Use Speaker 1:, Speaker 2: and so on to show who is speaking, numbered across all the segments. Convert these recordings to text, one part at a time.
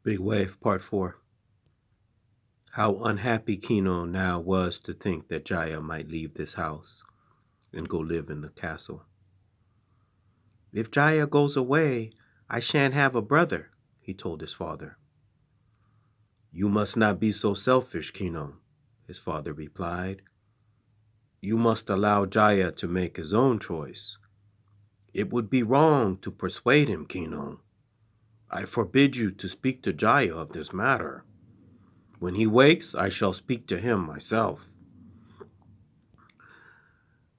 Speaker 1: Big Wave Part 4. How unhappy Kino now was to think that Jaya might leave this house and go live in the castle. If Jaya goes away, I shan't have a brother, he told his father. You must not be so selfish, Kino, his father replied. You must allow Jaya to make his own choice. It would be wrong to persuade him, Kino. I forbid you to speak to Jaya of this matter. When he wakes, I shall speak to him myself.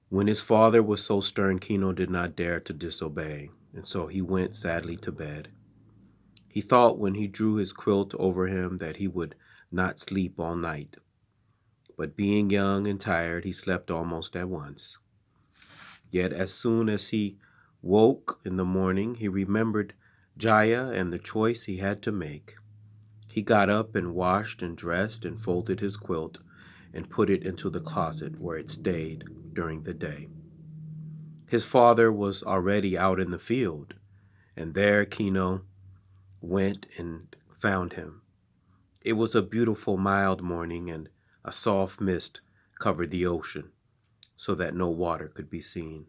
Speaker 1: When his father was so stern, Kino did not dare to disobey, and so he went sadly to bed. He thought when he drew his quilt over him that he would not sleep all night. But being young and tired, he slept almost at once. Yet as soon as he woke in the morning, he remembered Jaya and the choice he had to make. He got up and washed and dressed and folded his quilt and put it into the closet where it stayed during the day. His father was already out in the field, and there Kino went and found him. It was a beautiful mild morning, and a soft mist covered the ocean so that no water could be seen.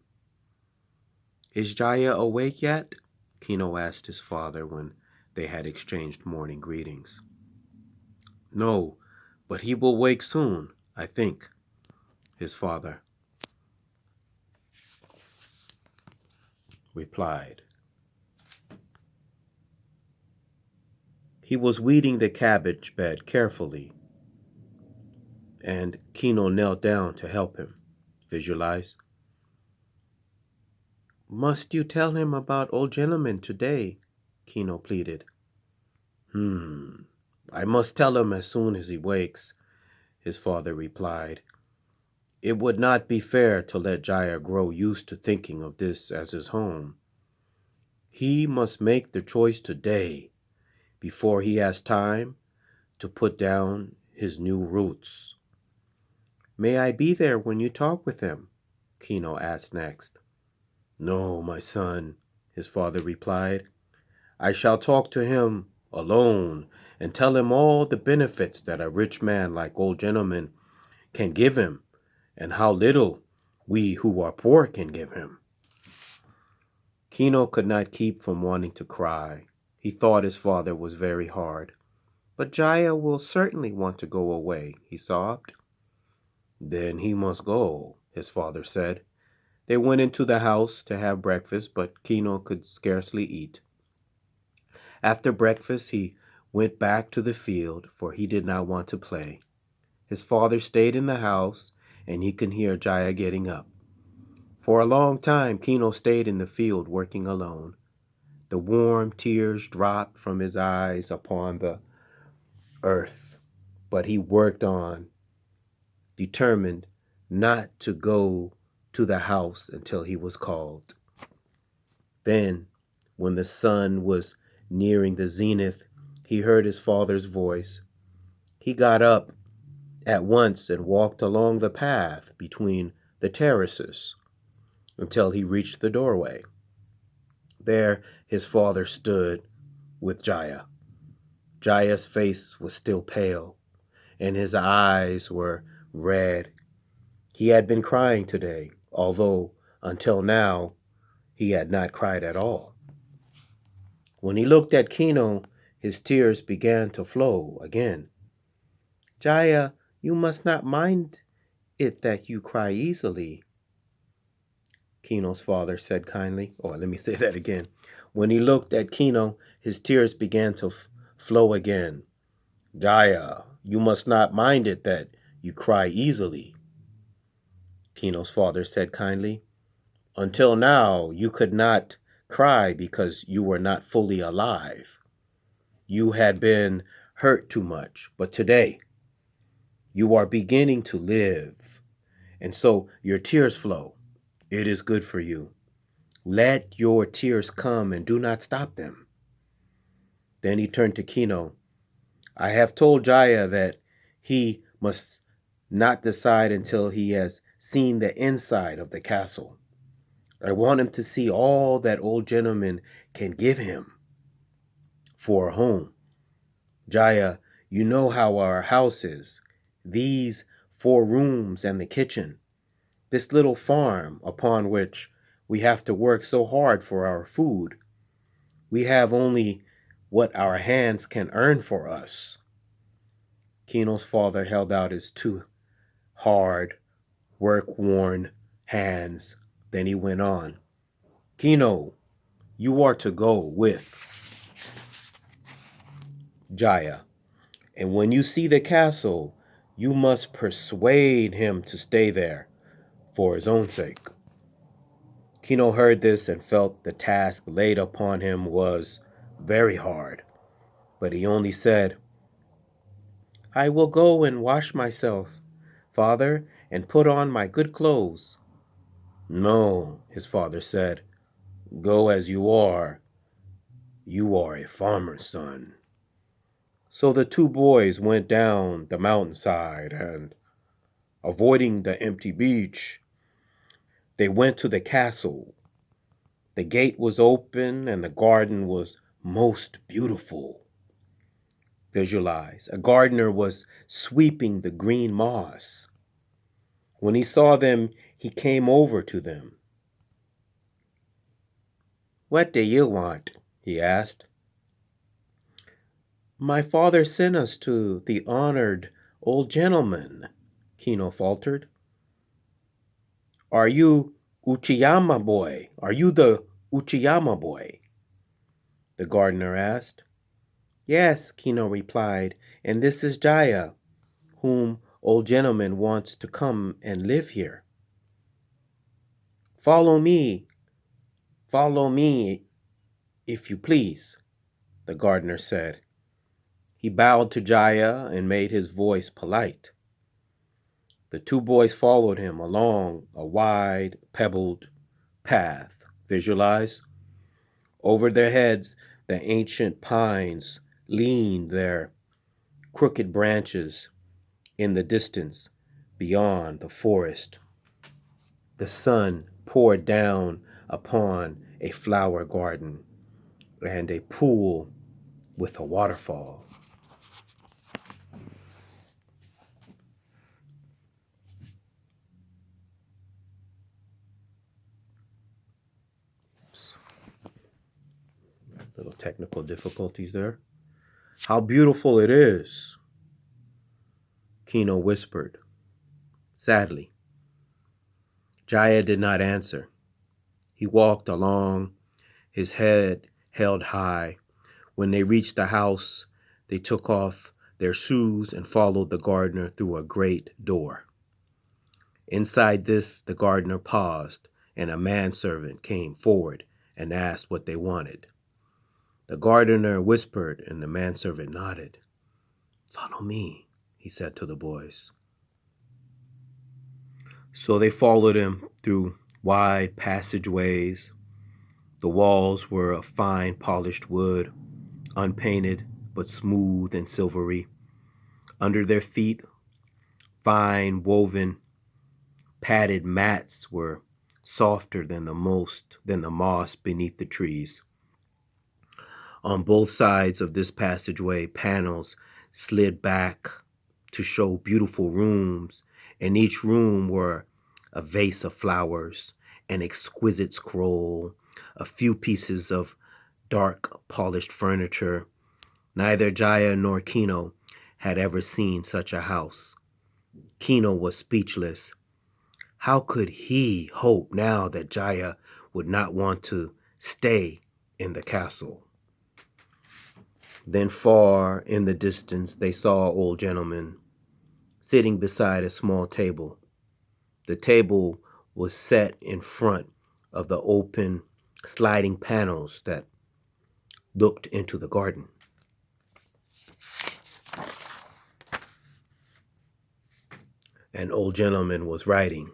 Speaker 1: Is Jaya awake yet? Kino asked his father when they had exchanged morning greetings. No, but he will wake soon, I think, his father replied. He was weeding the cabbage bed carefully, and Kino knelt down to help him. Visualize. Must you tell him about old gentleman today? Kino pleaded. I must tell him as soon as he wakes, his father replied. It would not be fair to let Jaya grow used to thinking of this as his home. He must make the choice today, before he has time to put down his new roots. May I be there when you talk with him? Kino asked next. No, my son, his father replied. I shall talk to him alone and tell him all the benefits that a rich man like old gentleman can give him and how little we who are poor can give him. Kino could not keep from wanting to cry. He thought his father was very hard. But Jaya will certainly want to go away, he sobbed. Then he must go, his father said. They went into the house to have breakfast, but Kino could scarcely eat. After breakfast, he went back to the field, for he did not want to play. His father stayed in the house, and he could hear Jaya getting up. For a long time, Kino stayed in the field working alone. The warm tears dropped from his eyes upon the earth, but he worked on, determined not to go to the house until he was called. Then, when the sun was nearing the zenith, he heard his father's voice. He got up at once and walked along the path between the terraces until he reached the doorway. There his father stood with Jaya. Jaya's face was still pale, and his eyes were red. He had been crying today, although until now he had not cried at all. When he looked at Kino, his tears began to flow again. Jaya, you must not mind it that you cry easily, Kino's father said kindly. Let me say that again. When he looked at Kino, his tears began to flow again. Jaya, you must not mind it that you cry easily, Kino's father said kindly. Until now, you could not cry because you were not fully alive. You had been hurt too much, but today you are beginning to live, and so your tears flow. It is good for you. Let your tears come and do not stop them. Then he turned to Kino. I have told Jaya that he must not decide until he has seen the inside of the castle. I want him to see all that old gentleman can give him for a home. Jaya, you know how our house is. These 4 rooms and the kitchen. This little farm upon which we have to work so hard for our food. We have only what our hands can earn for us. Kino's father held out his 2 hard, work-worn hands. Then he went on. Kino, you are to go with Jaya. And when you see the castle, you must persuade him to stay there for his own sake. Kino heard this and felt the task laid upon him was very hard. But he only said, I will go and wash myself, father, and put on my good clothes. No, his father said, go as you are. You are a farmer's son. So the 2 boys went down the mountainside and, avoiding the empty beach, they went to the castle. The gate was open and the garden was most beautiful. Visualize. A gardener was sweeping the green moss. When he saw them, he came over to them. What do you want? He asked. My father sent us to the honored old gentleman, Kino faltered. Are you Uchiyama boy? Are you the Uchiyama boy? The gardener asked. Yes, Kino replied, and this is Jaya, whom old gentleman wants to come and live here. Follow me, if you please, the gardener said. He bowed to Jaya and made his voice polite. The 2 boys followed him along a wide, pebbled path. Visualize. Over their heads, the ancient pines leaned their crooked branches in the distance beyond the forest. The sun poured down upon a flower garden and a pool with a waterfall. Little technical difficulties there. How beautiful it is, Kino whispered. Sadly, Jaya did not answer. He walked along, his head held high. When they reached the house, they took off their shoes and followed the gardener through a great door. Inside this, the gardener paused, and a manservant came forward and asked what they wanted. The gardener whispered, and the manservant nodded. Follow me, he said to the boys. So they followed him through wide passageways. The walls were of fine polished wood, unpainted but smooth and silvery. Under their feet, fine woven padded mats were softer than the moss beneath the trees. On both sides of this passageway, panels slid back to show beautiful rooms. In each room were a vase of flowers, an exquisite scroll, a few pieces of dark polished furniture. Neither Jaya nor Kino had ever seen such a house. Kino was speechless. How could he hope now that Jaya would not want to stay in the castle? Then far in the distance, they saw an old gentleman sitting beside a small table. The table was set in front of the open sliding panels that looked into the garden. An old gentleman was writing.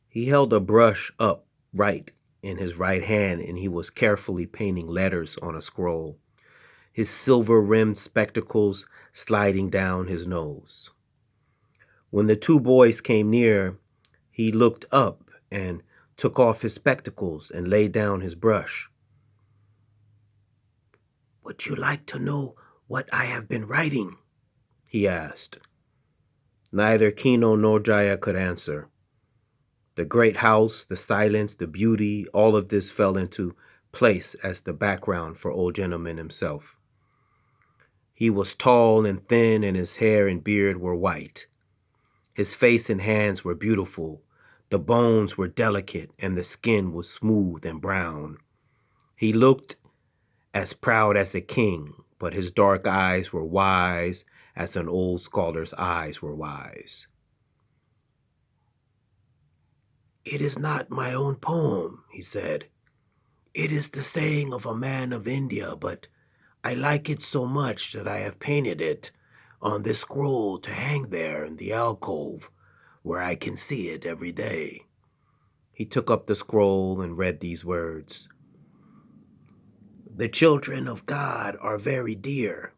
Speaker 1: He held a brush upright in his right hand, and he was carefully painting letters on a scroll, his silver-rimmed spectacles sliding down his nose. When the 2 boys came near, he looked up and took off his spectacles and laid down his brush. Would you like to know "What I have been writing?" he asked. Neither Kino nor Jaya could answer. The great house, the silence, the beauty, all of this fell into place as the background for Old Gentleman himself. He was tall and thin, and his hair and beard were white. His face and hands were beautiful. The bones were delicate, and the skin was smooth and brown. He looked as proud as a king, but his dark eyes were wise as an old scholar's eyes were wise. "It is not my own poem," he said. "It is the saying of a man of India, but I like it so much that I have painted it on this scroll to hang there in the alcove where I can see it every day." He took up the scroll and read these words. "The children of God are very dear,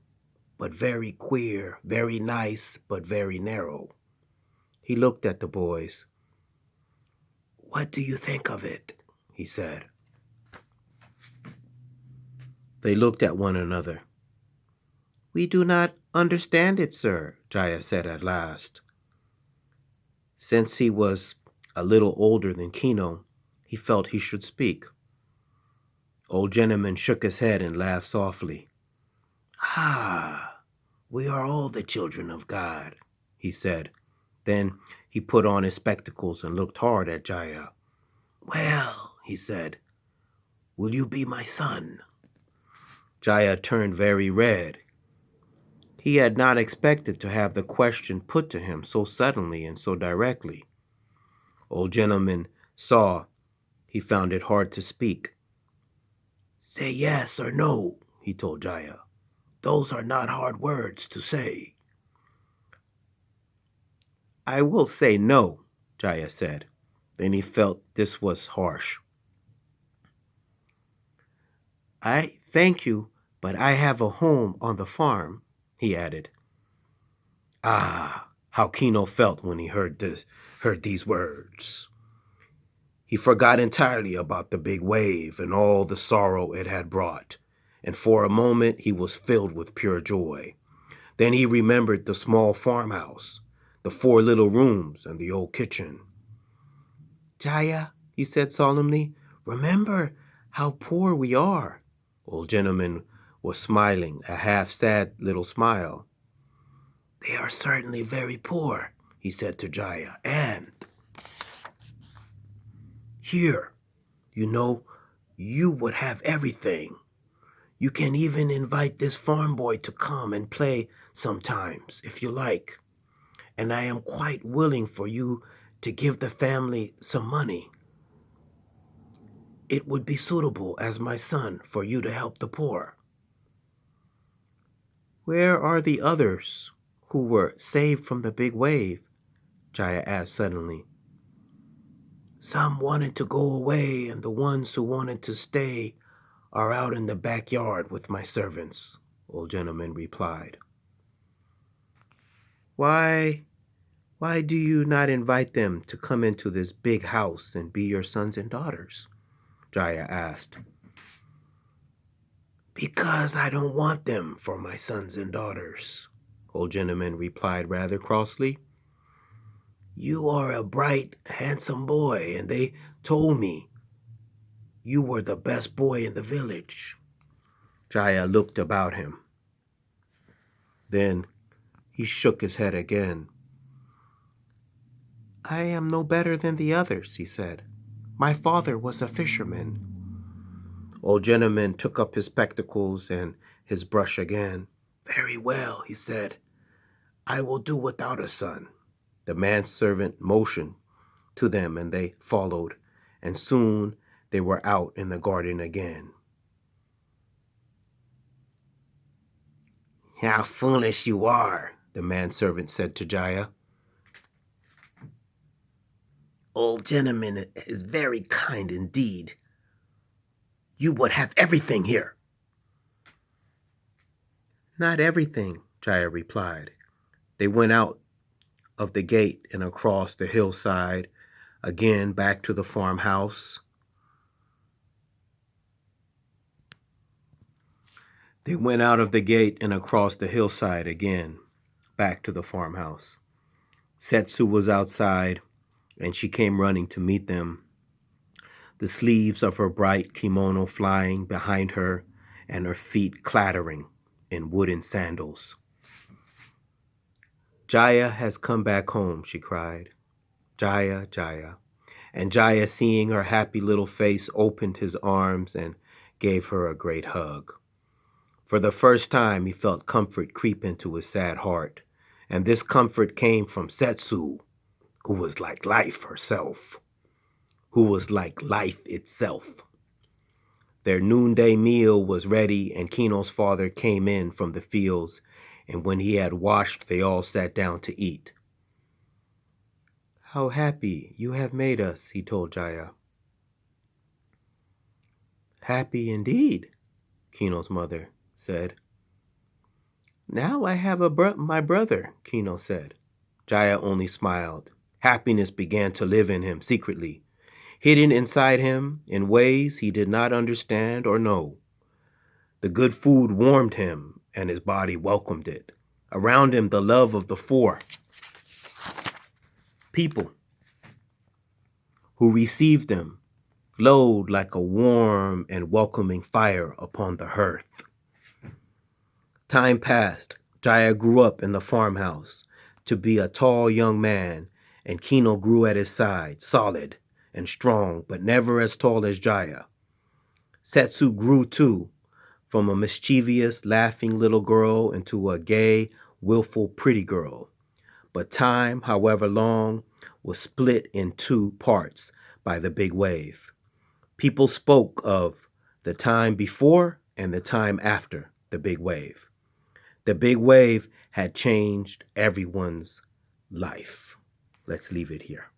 Speaker 1: but very queer, very nice, but very narrow." He looked at the boys. "What do you think of it?" he said. They looked at one another. "We do not understand it, sir," Jaya said at last. Since he was a little older than Kino, he felt he should speak. Old Gentleman shook his head and laughed softly. "Ah, we are all the children of God," he said. Then he put on his spectacles and looked hard at Jaya. "Well," he said, "will you be my son?" Jaya turned very red. He had not expected to have the question put to him so suddenly and so directly. Old Gentleman saw he found it hard to speak. "Say yes or no," he told Jaya. "Those are not hard words to say." "I will say no," Jaya said. Then he felt this was harsh. "I thank you, but I have a home on the farm," he added. Ah, how Kino felt when he heard these words. He forgot entirely about the big wave and all the sorrow it had brought, and for a moment he was filled with pure joy. Then he remembered the small farmhouse, the 4 little rooms, and the old kitchen. "Jaya," he said solemnly, "remember how poor we are." Old Gentleman was smiling, a half-sad little smile. "They are certainly very poor," he said to Jaya, "and here, you would have everything. You can even invite this farm boy to come and play sometimes, if you like. And I am quite willing for you to give the family some money. It would be suitable as my son for you to help the poor." "Where are the others who were saved from the big wave?" Jaya asked suddenly. "Some wanted to go away, and the ones who wanted to stay are out in the backyard with my servants," Old Gentleman replied. Why do you not invite them to come into this big house and be your sons and daughters?" Jaya asked. "Because I don't want them for my sons and daughters," Old Gentleman replied rather crossly. "You are a bright, handsome boy, and they told me you were the best boy in the village." Jaya looked about him. Then he shook his head again. "I am no better than the others," he said. "My father was a fisherman." Old Gentleman took up his spectacles and his brush again. "Very well," he said. "I will do without a son." The manservant motioned to them and they followed, and soon they were out in the garden again. "How foolish you are," the manservant said to Jaya. "Old Gentleman is very kind indeed. You would have everything here." "Not everything," Jaya replied. They went out of the gate and across the hillside, again back to the farmhouse. They went out of the gate and across the hillside again, back to the farmhouse. Setsu was outside, and she came running to meet them, the sleeves of her bright kimono flying behind her and her feet clattering in wooden sandals. "Jaya has come back home," she cried. "Jaya, Jaya." And Jaya, seeing her happy little face, opened his arms and gave her a great hug. For the first time, he felt comfort creep into his sad heart, and this comfort came from Setsu, who was like life herself, who was like life itself. Their noonday meal was ready, and Kino's father came in from the fields, and when he had washed, they all sat down to eat. "How happy you have made us," he told Jaya. "Happy indeed," Kino's mother said. "Now I have my brother," Kino said. Jaya only smiled. Happiness began to live in him secretly, hidden inside him in ways he did not understand or know. The good food warmed him, and his body welcomed it. Around him, the love of the four people who received them glowed like a warm and welcoming fire upon the hearth. Time passed. Jaya grew up in the farmhouse to be a tall young man, and Kino grew at his side, solid and strong, but never as tall as Jaya. Setsu grew too, from a mischievous, laughing little girl into a gay, willful, pretty girl. But time, however long, was split in two parts by the big wave. People spoke of the time before and the time after the big wave. The big wave had changed everyone's life. Let's leave it here.